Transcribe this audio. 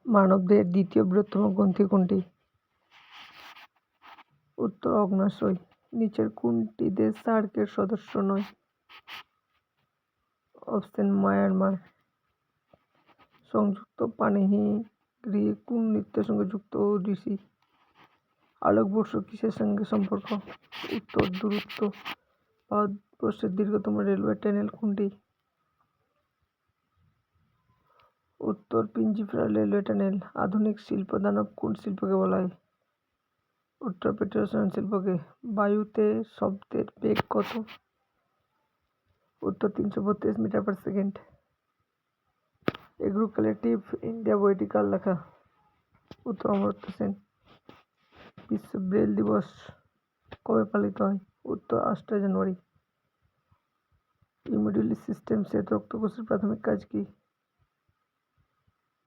মানবদেহের দ্বিতীয় বৃহত্তম গ্রন্থি কোনটি? উত্তর অগ্ন্যাশয়। নিচের কোনটি দেশ সার্কের সদস্য নয়? Option Myanmar. সংযুক্ত পানিহিগৃহে কোন নৃত্যের সঙ্গে যুক্ত ওড়িশি? আলোকবর্ষ কিসের সঙ্গে সম্পর্ক? উত্তর দূরত্ব। ভারতবর্ষের দীর্ঘতম রেলওয়ে টানেল কোনটি? উত্তর প্রিন্সিপাল রেলওয়ে টানেল। আধুনিক শিল্প দানব কোন শিল্পকে বলা হয়? উত্তর পেট্রোরসায়ন শিল্পকে। বায়ুতে শব্দের বেগ কত? উত্তর 332 মিটার পার সেকেন্ড। এগ্রোকালেটিভ ইন্ডিয়া বইটি কার লেখা? উত্তর অমর্ত্য সেন। বিশ্ব ব্রেল দিবস কবে পালিত হয়? উত্তর 8 জানুয়ারি। ইমিউনিটি সিস্টেম শ্বেত রক্তকোষের প্রাথমিক কাজ কি?